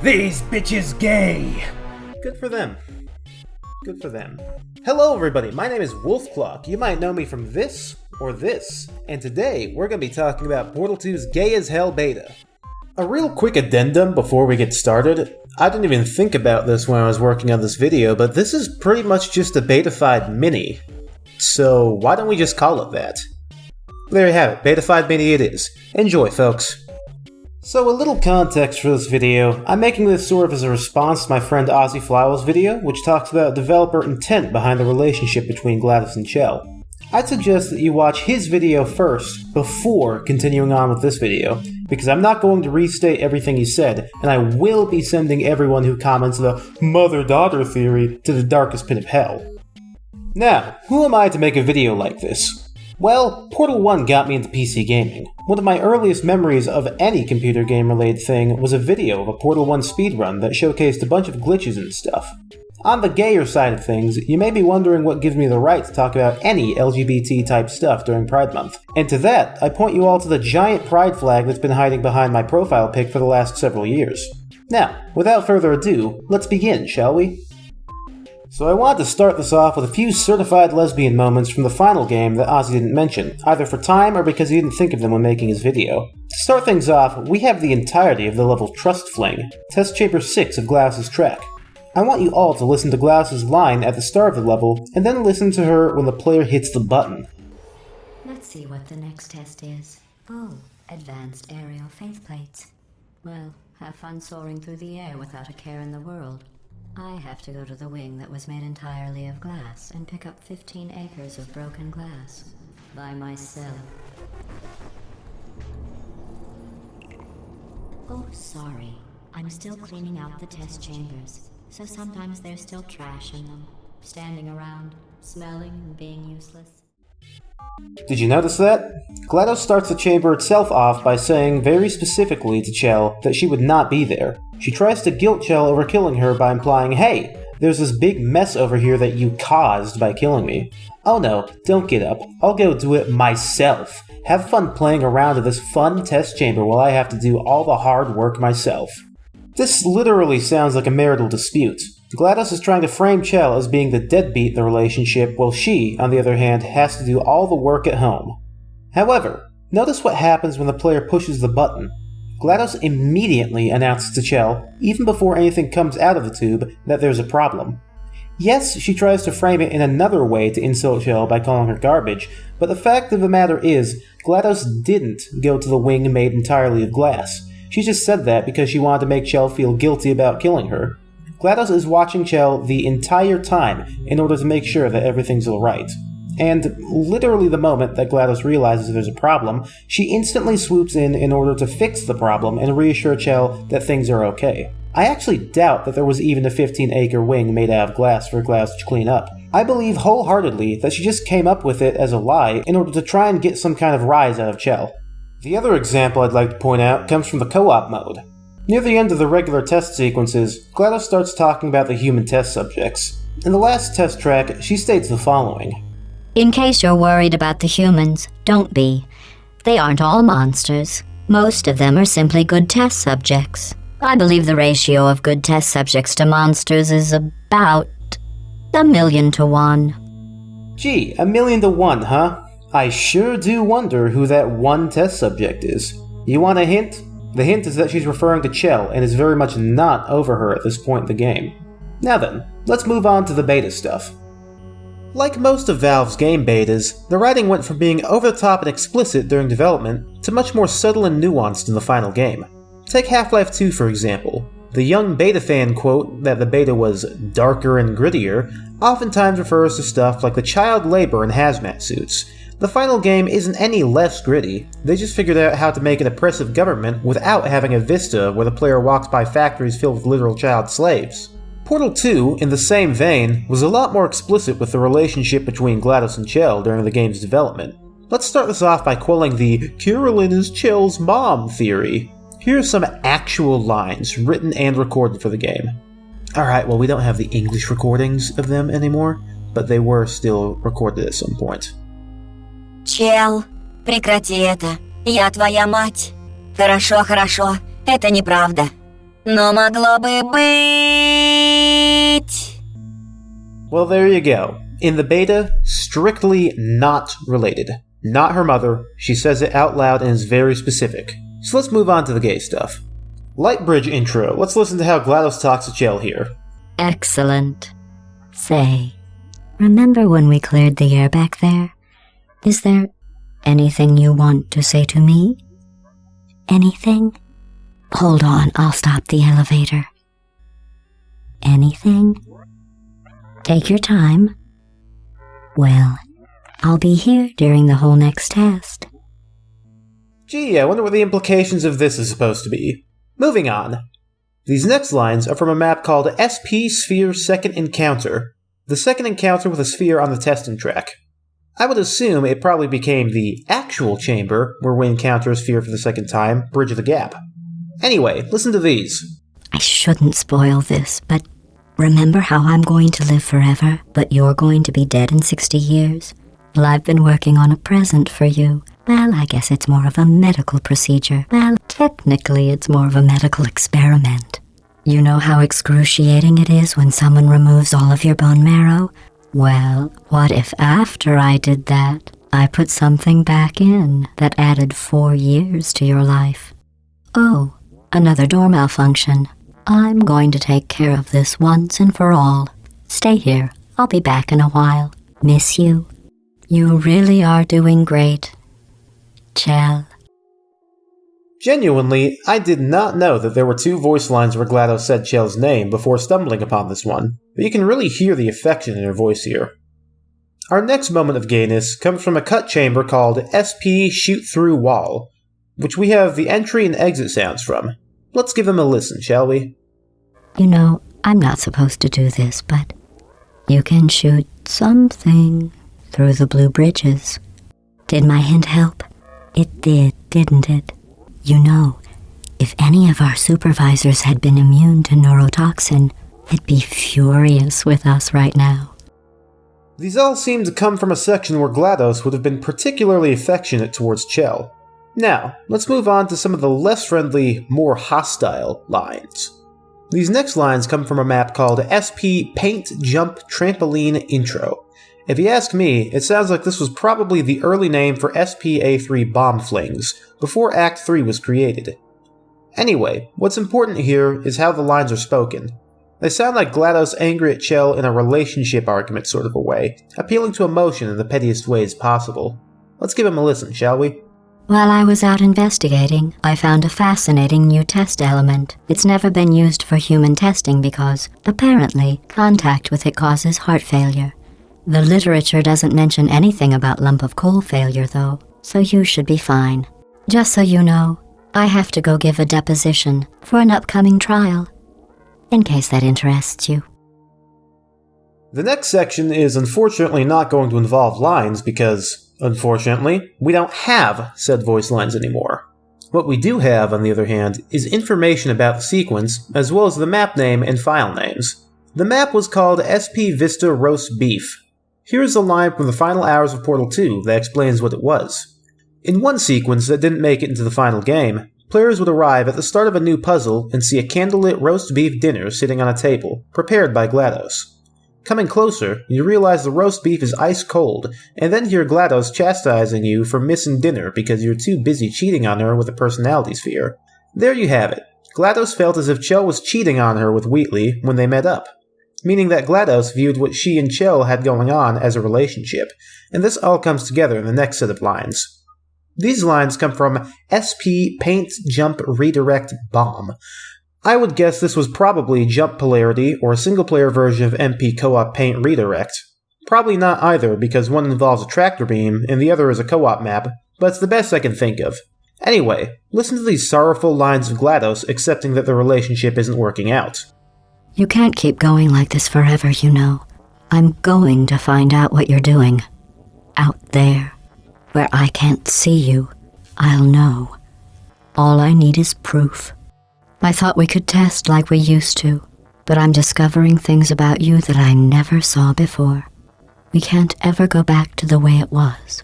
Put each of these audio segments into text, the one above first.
These bitches gay! Good for them. Good for them. Hello everybody, my name is Wolfclock. You might know me from this or this. And today, we're going to be talking about Portal 2's Gay as Hell beta. A real quick addendum before we get started. I didn't even think about this when I was working on this video, but this is pretty much just a Betafied Mini. So why don't we just call it that? There you have it, Betafied Mini it is. Enjoy, folks. So a little context for this video. I'm making this sort of as a response to my friend Ozzy Flowell's video, which talks about developer intent behind the relationship between GLaDOS and Chell. I'd suggest that you watch his video first, before continuing on with this video, because I'm not going to restate everything he said, and I will be sending everyone who comments the mother-daughter theory to the darkest pit of hell. Now, who am I to make a video like this? Well, Portal 1 got me into PC gaming. One of my earliest memories of any computer game-related thing was a video of a Portal 1 speedrun that showcased a bunch of glitches and stuff. On the gayer side of things, you may be wondering what gives me the right to talk about any LGBT-type stuff during Pride Month. And to that, I point you all to the giant pride flag that's been hiding behind my profile pic for the last several years. Now, without further ado, let's begin, shall we? So I wanted to start this off with a few certified lesbian moments from the final game that Ozzy didn't mention, either for time or because he didn't think of them when making his video. To start things off, we have the entirety of the level Trust Fling, Test Chamber 6 of GLaDOS' track. I want you all to listen to GLaDOS' line at the start of the level, and then listen to her when the player hits the button. Let's see what the next test is. Oh, advanced aerial faceplates. Well, have fun soaring through the air without a care in the world. I have to go to the wing that was made entirely of glass and pick up 15 acres of broken glass. By myself. Oh, sorry. I'm still cleaning out the test chambers, so sometimes there's still trash in them, standing around, smelling and being useless. Did you notice that? GLaDOS starts the chamber itself off by saying very specifically to Chell that she would not be there. She tries to guilt Chell over killing her by implying, hey, there's this big mess over here that you caused by killing me. Oh no, don't get up. I'll go do it myself. Have fun playing around in this fun test chamber while I have to do all the hard work myself. This literally sounds like a marital dispute. GLaDOS is trying to frame Chell as being the deadbeat in the relationship, while she, on the other hand, has to do all the work at home. However, notice what happens when the player pushes the button. GLaDOS immediately announces to Chell, even before anything comes out of the tube, that there's a problem. Yes, she tries to frame it in another way to insult Chell by calling her garbage, but the fact of the matter is, GLaDOS didn't go to the wing made entirely of glass. She just said that because she wanted to make Chell feel guilty about killing her. GLaDOS is watching Chell the entire time in order to make sure that everything's alright. And literally the moment that GLaDOS realizes there's a problem, she instantly swoops in order to fix the problem and reassure Chell that things are okay. I actually doubt that there was even a 15-acre wing made out of glass for GLaDOS to clean up. I believe wholeheartedly that she just came up with it as a lie in order to try and get some kind of rise out of Chell. The other example I'd like to point out comes from the co-op mode. Near the end of the regular test sequences, GLaDOS starts talking about the human test subjects. In the last test track, she states the following. In case you're worried about the humans, don't be. They aren't all monsters. Most of them are simply good test subjects. I believe the ratio of good test subjects to monsters is about 1,000,000 to 1. Gee, 1,000,000 to 1, huh? I sure do wonder who that one test subject is. You want a hint? The hint is that she's referring to Chell and is very much not over her at this point in the game. Now then, let's move on to the beta stuff. Like most of Valve's game betas, the writing went from being over the top and explicit during development to much more subtle and nuanced in the final game. Take Half-Life 2 for example. The young beta fan quote that the beta was darker and grittier oftentimes refers to stuff like the child labor in hazmat suits. The final game isn't any less gritty, they just figured out how to make an oppressive government without having a vista where the player walks by factories filled with literal child slaves. Portal 2, in the same vein, was a lot more explicit with the relationship between GLaDOS and Chell during the game's development. Let's start this off by quelling the Carolyn is Chell's mom theory. Here are some actual lines written and recorded for the game. Alright, well we don't have the English recordings of them anymore, but they were still recorded at some point. Чел, прекрати это. Я твоя мать. Хорошо, хорошо. Это неправда. Но могло бы быть. Well, there you go. In the beta, strictly not related. Not her mother. She says it out loud and is very specific. So let's move on to the gay stuff. Lightbridge intro. Let's listen to how GLaDOS talks to Chell here. Excellent. Say, remember when we cleared the air back there? Is there anything you want to say to me? Anything? Hold on, I'll stop the elevator. Anything? Take your time. Well, I'll be here during the whole next test. Gee, I wonder what the implications of this is supposed to be. Moving on. These next lines are from a map called SP Sphere Second Encounter, the second encounter with a sphere on the testing track. I would assume it probably became the actual chamber where we encounter a sphere for the second time, Bridge the Gap. Anyway, listen to these. I shouldn't spoil this, but remember how I'm going to live forever, but you're going to be dead in 60 years? Well, I've been working on a present for you. Well, I guess it's more of a medical procedure. Well, technically it's more of a medical experiment. You know how excruciating it is when someone removes all of your bone marrow? Well, what if after I did that, I put something back in that added 4 years to your life? Oh, another door malfunction. I'm going to take care of this once and for all. Stay here. I'll be back in a while. Miss you. You really are doing great. Chell. Genuinely, I did not know that there were 2 voice lines where GLaDOS said Chell's name before stumbling upon this one, but you can really hear the affection in her voice here. Our next moment of gayness comes from a cut chamber called SP Shoot Through Wall, which we have the entry and exit sounds from. Let's give them a listen, shall we? You know, I'm not supposed to do this, but you can shoot something through the blue bridges. Did my hint help? It did, didn't it? You know, if any of our supervisors had been immune to neurotoxin, they'd be furious with us right now. These all seem to come from a section where GLaDOS would have been particularly affectionate towards Chell. Now, let's move on to some of the less friendly, more hostile lines. These next lines come from a map called SP Paint Jump Trampoline Intro. If you ask me, it sounds like this was probably the early name for SPA3 bomb flings, before Act 3 was created. Anyway, what's important here is how the lines are spoken. They sound like GLaDOS angry at Chell in a relationship argument sort of a way, appealing to emotion in the pettiest ways possible. Let's give him a listen, shall we? While I was out investigating, I found a fascinating new test element. It's never been used for human testing because, apparently, contact with it causes heart failure. The literature doesn't mention anything about lump of coal failure, though, so you should be fine. Just so you know, I have to go give a deposition for an upcoming trial, in case that interests you. The next section is unfortunately not going to involve lines because, unfortunately, we don't have said voice lines anymore. What we do have, on the other hand, is information about the sequence, as well as the map name and file names. The map was called SP Vista Roast Beef. Here's a line from the final hours of Portal 2 that explains what it was. In one sequence that didn't make it into the final game, players would arrive at the start of a new puzzle and see a candlelit roast beef dinner sitting on a table, prepared by GLaDOS. Coming closer, you realize the roast beef is ice cold, and then hear GLaDOS chastising you for missing dinner because you're too busy cheating on her with a personality sphere. There you have it. GLaDOS felt as if Chell was cheating on her with Wheatley when they met up, meaning that GLaDOS viewed what she and Chell had going on as a relationship, and this all comes together in the next set of lines. These lines come from SP Paint Jump Redirect Bomb. I would guess this was probably Jump Polarity or a single-player version of MP Co-op Paint Redirect. Probably not either, because one involves a tractor beam and the other is a co-op map, but it's the best I can think of. Anyway, listen to these sorrowful lines of GLaDOS accepting that the relationship isn't working out. You can't keep going like this forever, you know. I'm going to find out what you're doing. Out there, where I can't see you, I'll know. All I need is proof. I thought we could test like we used to, but I'm discovering things about you that I never saw before. We can't ever go back to the way it was.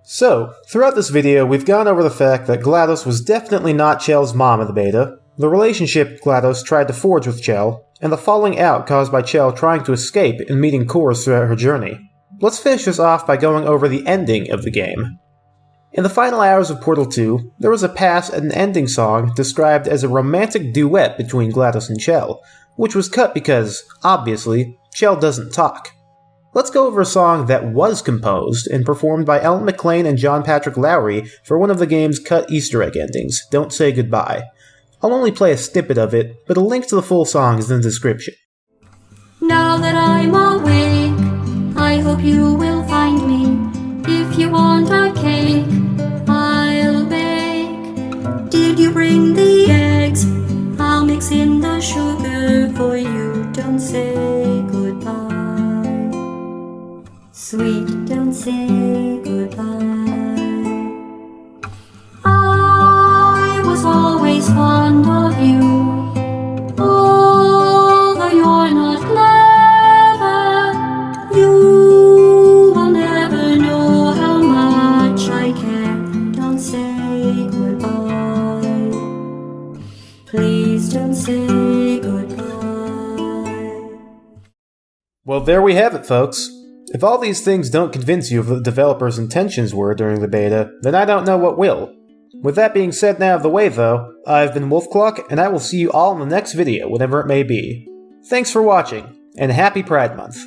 So, throughout this video, we've gone over the fact that GLaDOS was definitely not Chell's mom in the beta, the relationship GLaDOS tried to forge with Chell, and the falling out caused by Chell trying to escape and meeting Cores throughout her journey. Let's finish this off by going over the ending of the game. In the final hours of Portal 2, there was a pass at an ending song described as a romantic duet between GLaDOS and Chell, which was cut because, obviously, Chell doesn't talk. Let's go over a song that was composed and performed by Ellen McLean and John Patrick Lowry for one of the game's cut Easter egg endings, Don't Say Goodbye. I'll only play a snippet of it, but a link to the full song is in the description. Now that I'm awake, I hope you will find me. If you want a cake, I'll bake. Did you bring the eggs? I'll mix in the sugar for you. Don't say goodbye. Sweet, don't say goodbye. I was always fond of you, although you're not clever. You will never know how much I care. Don't say goodbye. Please don't say goodbye. Well, there we have it, folks. If all these things don't convince you of what the developers' intentions were during the beta, then I don't know what will. With that being said now out of the way, though, I've been Wolfclock, and I will see you all in the next video, whatever it may be. Thanks for watching, and happy Pride Month.